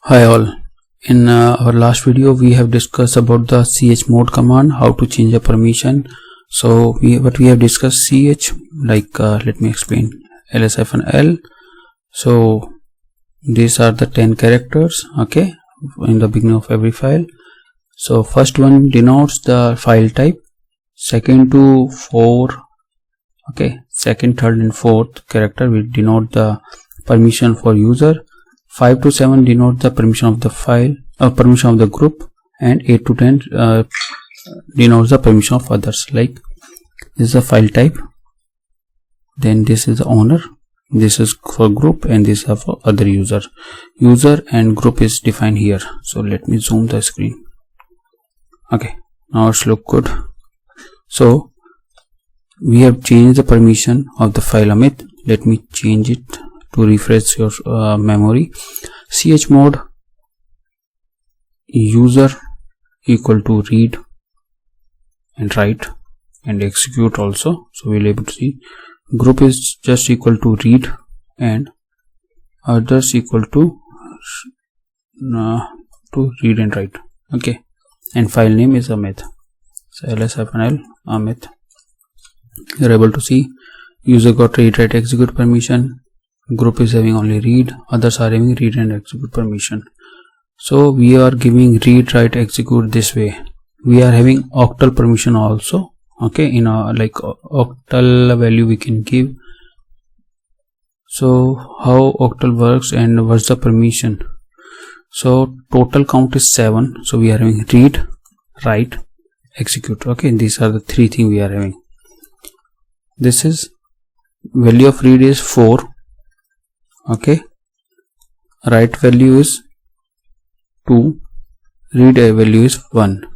Hi all. In our last video we have discussed about the chmod command, how to change a permission. So what we have discussed ch, like let me explain. ls-l. So these are the 10 characters, okay, in the beginning of every file. So first one denotes the file type, second to 4, okay, second, third and fourth character will denote the permission for user. 5 to 7 denote the permission of the file or permission of the group, and 8 to 10 denotes the permission of others. Like this is a file type, then this is the owner, this is for group, and this is for other user. User and group is defined here. So let me zoom the screen. Okay, now it's look good. So we have changed the permission of the file Amit. Let me change it to refresh your memory. Chmod user equal to read and write and execute also. So we'll able to see group is just equal to read and others equal to read and write. Okay, and file name is Amit. So ls-l Amit. You're able to see user got read, write, execute permission. Group is having only read, others are having read and execute permission. So we are giving read, write, execute this way. We are having octal permission also, okay, in a like octal value we can give. So how octal works and what's the permission? So total count is 7. So we are having read, write, execute. Okay, these are the three things we are having. This is value of read is 4. Okay, write value is 2, read value is 1.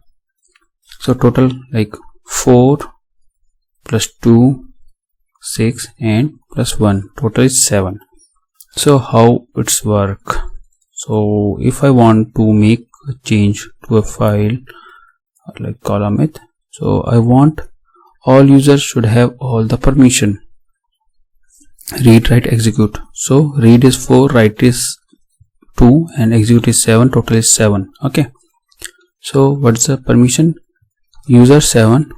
So total like 4 plus 2 6 and plus 1, total is 7. So how it's work? So if I want to make a change to a file like column it, so I want all users should have all the permission. Read, write, execute. So read is 4, write is 2 and execute is 7, total is 7. Okay, so what's the permission? User 7,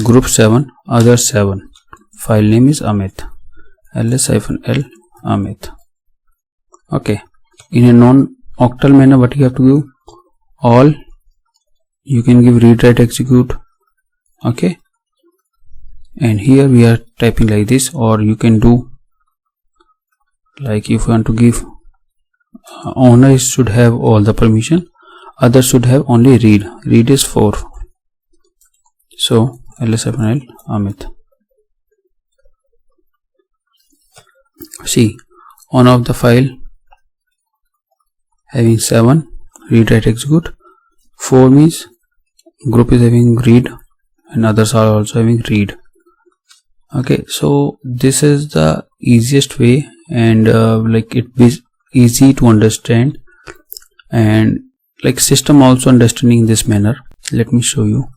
group 7, other 7. File name is Amit. ls-l Amit. Okay, in a non-octal manner what you have to do? All you can give read, write, execute. Okay, and here we are typing like this, or you can do like if you want to give owner should have all the permission, others should have only read. Read is 4. So ls-l Amit. See, on of the file having 7, read, write, execute. 4 means group is having read and others are also having read. Okay, so this is the easiest way, and like it is easy to understand, and like system also understanding in this manner. Let me show you.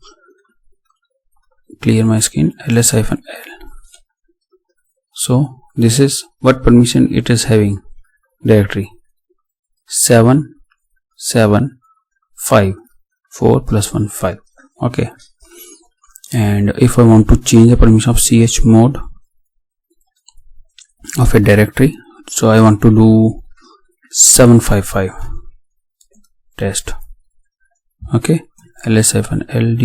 Clear my screen. ls-l. So this is what permission it is having. Directory 7 7 5, 4 plus 1 5. Okay, and if I want to change the permission of chmod of a directory, so I want to do 755 test. Okay, ls-ld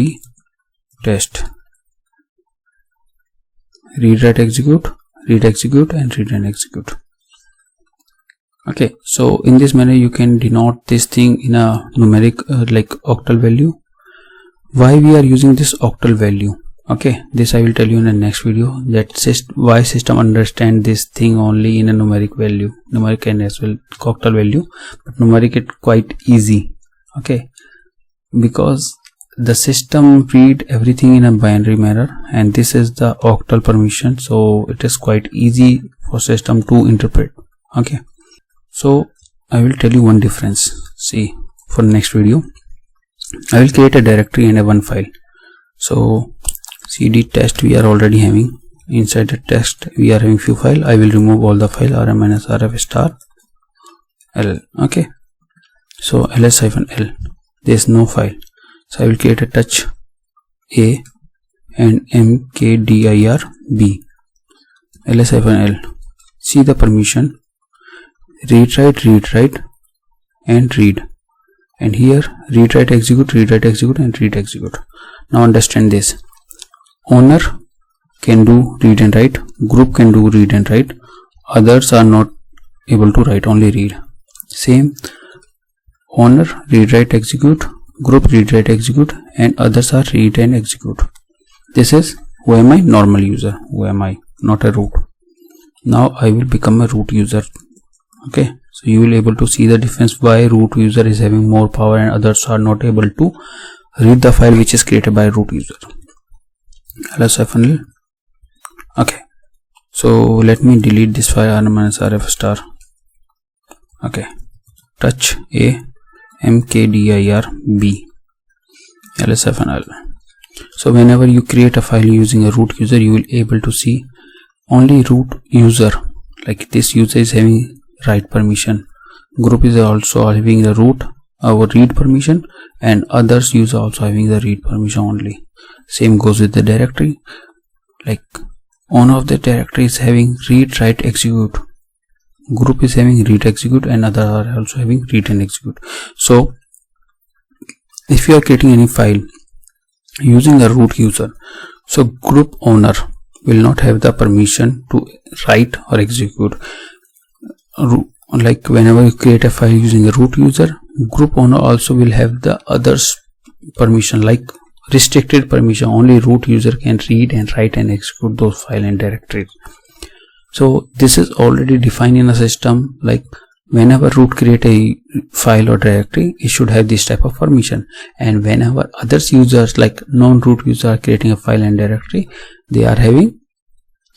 test. Read, write, execute, read, execute, and read and execute. Okay, so in this manner you can denote this thing in a numeric like octal value. Why we are using this octal value? Okay, this I will tell you in the next video, that why system understand this thing only in a numeric value, numeric and as well octal value, but numeric it quite easy. Okay, because the system read everything in a binary manner, and this is the octal permission, so it is quite easy for system to interpret. Okay, so I will tell you one difference. See, for next video I will create a directory and a one file. So cd test we are already having. Inside the test we are having few file. I will remove all the file rm-rf star l. Okay, So ls-l, there is no file, so I will create a touch A and mkdir b. ls-l, see the permission, read write and read, and here read write execute and read execute. Now understand this, owner can do read and write, group can do read and write, others are not able to write, only read. Same, owner read write execute, group read write execute, and others are read and execute. This is who am I? Normal user. Who am I? Not a root. Now I will become a root user. Okay, so you will able to see the difference why root user is having more power and others are not able to read the file which is created by root user. ls-l. Okay, so let me delete this file rf star. Okay, touch A mkdir b, ls-l. So whenever you create a file using a root user, you will able to see only root user, like this user is having write permission, group is also having the root read permission, and others user also having the read permission only. Same goes with the directory, like one of the directory is having read write execute, group is having read execute, and other are also having read and execute. So if you are creating any file using a root user, so group owner will not have the permission to write or execute. Like whenever you create a file using a root user, group owner also will have the others permission, like restricted permission, only root user can read and write and execute those file and directories. So this is already defined in a system, like whenever root create a file or directory, it should have this type of permission, and whenever others users like non-root user are creating a file and directory, they are having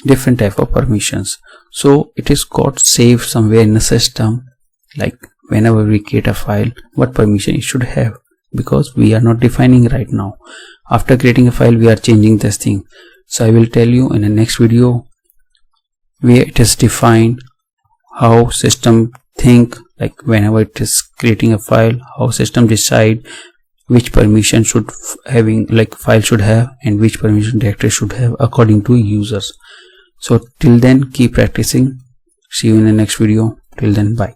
different type of permissions. So it is got saved somewhere in the system, like whenever we create a file what permission it should have, because we are not defining right now. After creating a file we are changing this thing. So I will tell you in the next video where it is defined, how system think, like whenever it is creating a file, how system decide which permission should having like file should have and which permission directory should have according to users. So till then keep practicing. See you in the next video. Till then, bye.